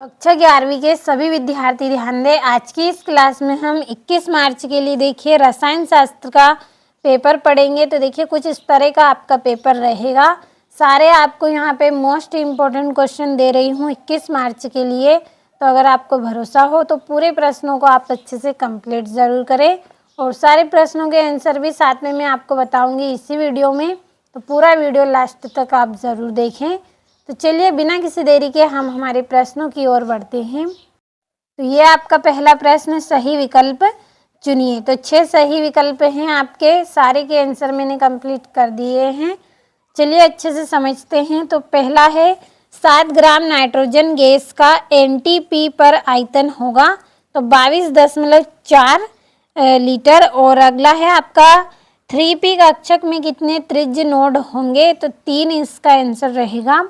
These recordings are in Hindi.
कक्षा 11वीं के सभी विद्यार्थी ध्यान दें। आज की इस क्लास में हम 21 मार्च के लिए देखिए रसायन शास्त्र का पेपर पढ़ेंगे। तो देखिए कुछ इस तरह का आपका पेपर रहेगा। सारे आपको यहाँ पे मोस्ट इम्पोर्टेंट क्वेश्चन दे रही हूँ 21 मार्च के लिए। तो अगर आपको भरोसा हो तो पूरे प्रश्नों को आप अच्छे से कंप्लीट ज़रूर करें और सारे प्रश्नों के आंसर भी साथ में मैं आपको बताऊँगी इसी वीडियो में। तो पूरा वीडियो लास्ट तक आप ज़रूर देखें। तो चलिए बिना किसी देरी के हम हमारे प्रश्नों की ओर बढ़ते हैं। तो ये आपका पहला प्रश्न, सही विकल्प चुनिए। तो 6 सही विकल्प हैं आपके, सारे के आंसर मैंने कंप्लीट कर दिए हैं। चलिए अच्छे से समझते हैं। तो पहला है 7 ग्राम नाइट्रोजन गैस का एनटीपी पर आयतन होगा तो 22.4 लीटर। और अगला है आपका 3p कक्षक में कितने त्रिज्य नोड होंगे तो 3 इसका आंसर रहेगा।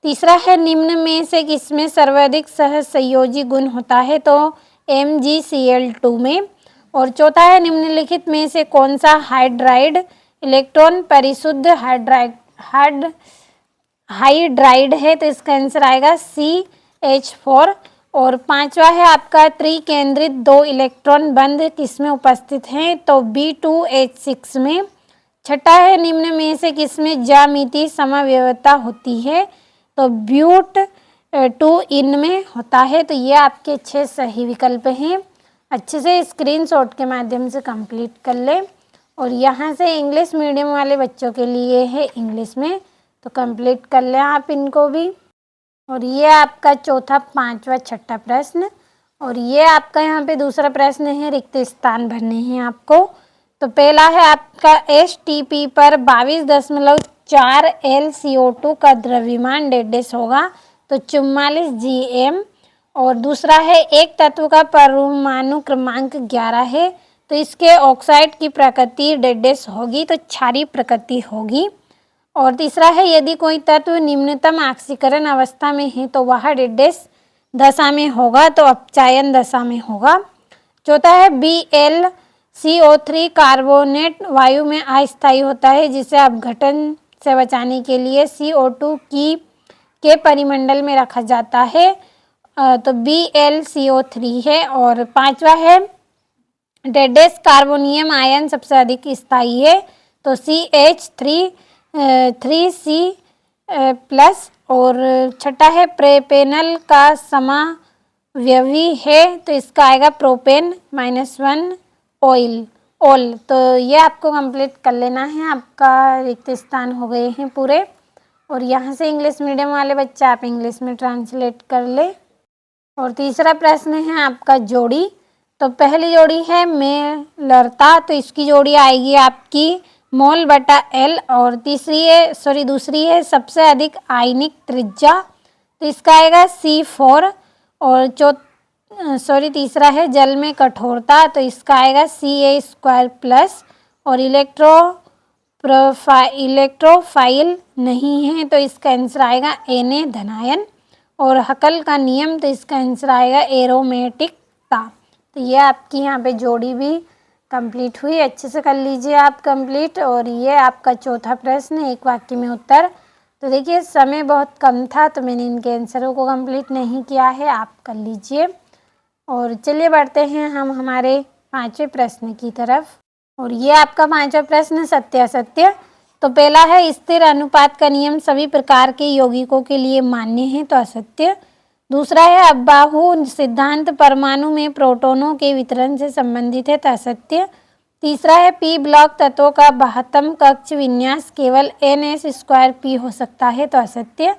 तीसरा है निम्न में से किसमें सर्वाधिक सहसंयोजी गुण होता है तो MgCl2 में। और चौथा है निम्नलिखित में से कौन सा हाइड्राइड इलेक्ट्रॉन परिशुद्ध हाइड्राइड है तो इसका आंसर आएगा CH4। और पांचवा है आपका त्रिकेंद्रित 2 इलेक्ट्रॉन बंध किसमें उपस्थित हैं तो B2H6 में। छठा है निम्न में से किसमें ज्यामितीय समव्यवस्था होती है तो ब्यूट 2 इन में होता है। तो ये आपके 6 सही विकल्प हैं। अच्छे से स्क्रीनशॉट के माध्यम से कंप्लीट कर लें। और यहाँ से इंग्लिश मीडियम वाले बच्चों के लिए है इंग्लिश में, तो कंप्लीट कर लें आप इनको भी। और ये आपका चौथा, पांचवा, छठा प्रश्न। और ये आपका यहाँ पे दूसरा प्रश्न है, रिक्त स्थान भरने हैं आपको। तो पहला है आपका STP पर 22.4 LCO2 का द्रव्यमान डेडेस होगा तो 44 GM। और दूसरा है एक तत्व का परमाणु क्रमांक 11 है तो इसके ऑक्साइड की प्रकृति डेडेस होगी तो क्षारीय प्रकृति होगी। और तीसरा है यदि कोई तत्व निम्नतम ऑक्सीकरण अवस्था में है तो वह डेडेस दशा में होगा तो अपचायन दशा में होगा। चौथा है BlCO3 कार्बोनेट वायु में अस्थायी होता है जिसे अपघटन से बचाने के लिए CO2 के परिमंडल में रखा जाता है तो BlCO3 है। और पांचवा है डेडेस कार्बोनियम आयन सबसे अधिक स्थायी है तो CH3C प्लस। और छठा है प्रोपेनल का समावयवी है तो इसका आएगा प्रोपेन -1 ऑल। तो ये आपको कंप्लीट कर लेना है। आपका रिक्त स्थान हो गए हैं पूरे। और यहाँ से इंग्लिश मीडियम वाले बच्चे आप इंग्लिश में ट्रांसलेट कर ले। और तीसरा प्रश्न है आपका जोड़ी। तो पहली जोड़ी है मेलरता तो इसकी जोड़ी आएगी आपकी मोल बटा L। और दूसरी है सबसे अधिक आयनिक त्रिज्या तो इसका आएगा C4। और तीसरा है जल में कठोरता तो इसका आएगा Ca² प्लस। और इलेक्ट्रोफाइल नहीं है तो इसका आंसर आएगा Na धनायन। और हकल का नियम तो इसका आंसर आएगा एरोमेटिकता। तो ये आपकी यहाँ पे जोड़ी भी कंप्लीट हुई। अच्छे से कर लीजिए आप कंप्लीट। और ये आपका चौथा प्रश्न, एक वाक्य में उत्तर। तो देखिए समय बहुत कम था तो मैंने इनके आंसरों को कंप्लीट नहीं किया है, आप कर लीजिए। और चलिए बढ़ते हैं हम हमारे पांचवें प्रश्न की तरफ। और ये आपका पांचवा प्रश्न सत्यासत्य। तो पहला है स्थिर अनुपात का नियम सभी प्रकार के यौगिकों के लिए मान्य है तो असत्य। दूसरा है अबाहु सिद्धांत परमाणु में प्रोटॉनों के वितरण से संबंधित है तो असत्य। तीसरा है p ब्लॉक तत्वों का बाह्यतम कक्ष विन्यास केवल NS² हो सकता है तो असत्य।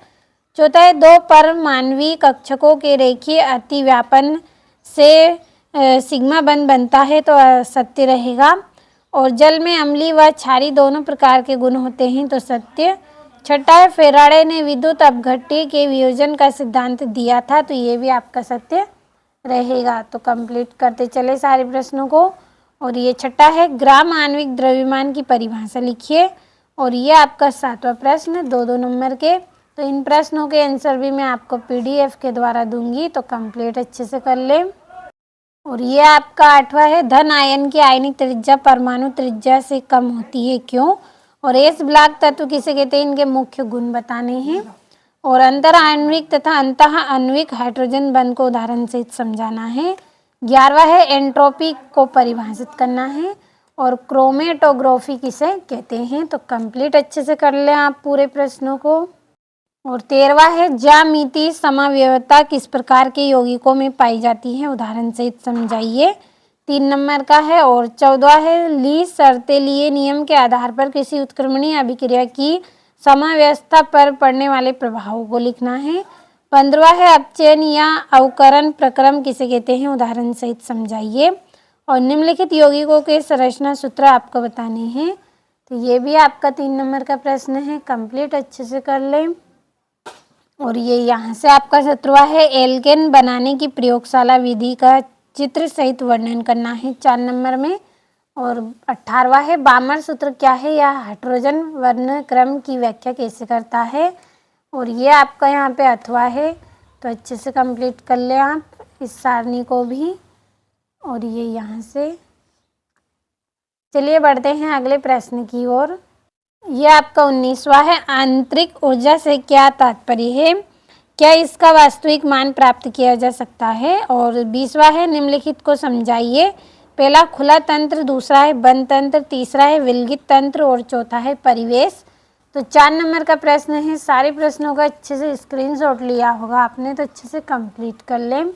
चौथा है 2 परमाणविक कक्षकों के रेखीय अतिव्यापन से सिग्मा बंध बनता है तो असत्य रहेगा। और जल में अम्लीय व क्षारीय दोनों प्रकार के गुण होते हैं तो सत्य। छठा है फेराडे ने विद्युत अपघट्य के वियोजन का सिद्धांत दिया था तो ये भी आपका सत्य रहेगा। तो कंप्लीट करते चले सारे प्रश्नों को। और ये छठा है ग्राम आणविक द्रव्यमान की परिभाषा लिखिए। और ये आपका 7वां प्रश्न 2-2 नंबर के। तो इन प्रश्नों के आंसर भी मैं आपको PDF के द्वारा दूंगी तो कंप्लीट अच्छे से कर लें। और ये आपका 8वां है धन आयन की आयनिक त्रिज्या परमाणु त्रिज्या से कम होती है क्यों। और S ब्लॉक तत्व किसे कहते हैं, इनके मुख्य गुण बताने हैं। और अंतर आणविक तथा अंतः आणविक हाइड्रोजन बंध को उदाहरण सहित समझाना है। 11वां है एंट्रोपी को परिभाषित करना है। और क्रोमेटोग्राफी किसे कहते हैं, तो कंप्लीट अच्छे से कर लें आप पूरे प्रश्नों को। और 13वां है ज्यामितीय समावयवता किस प्रकार के यौगिकों में पाई जाती है, उदाहरण सहित समझाइए, 3 नंबर का है। और 14वां है ली शर्तें लिए नियम के आधार पर किसी उत्क्रमणीय अभिक्रिया की समाव्यवस्था पर पड़ने वाले प्रभावों को लिखना है। 15वां है अपचयन या अवकरण प्रक्रम किसे कहते हैं, उदाहरण सहित समझाइए। और निम्नलिखित यौगिकों के संरचना सूत्र आपको बताने हैं। तो ये भी आपका 3 नंबर का प्रश्न है, कंप्लीट अच्छे से कर लें। और ये यहाँ से आपका 17वां है एल्केन बनाने की प्रयोगशाला विधि का चित्र सहित वर्णन करना है, 4 नंबर में। और 18वां है बामर सूत्र क्या है या हाइड्रोजन वर्ण क्रम की व्याख्या कैसे करता है। और ये आपका यहाँ पे अथवा है, तो अच्छे से कंप्लीट कर लें आप इस सारणी को भी। और ये यहाँ से चलिए बढ़ते हैं अगले प्रश्न की ओर। ये आपका 19वां है आंतरिक ऊर्जा से क्या तात्पर्य है, क्या इसका वास्तविक मान प्राप्त किया जा सकता है। और 20वां है निम्नलिखित को समझाइए, पहला खुला तंत्र, दूसरा है बंद तंत्र, तीसरा है विलगित तंत्र और चौथा है परिवेश। तो 4 नंबर का प्रश्न है, सारे प्रश्नों का अच्छे से स्क्रीनशॉट लिया होगा आपने, तो अच्छे से कंप्लीट कर लें।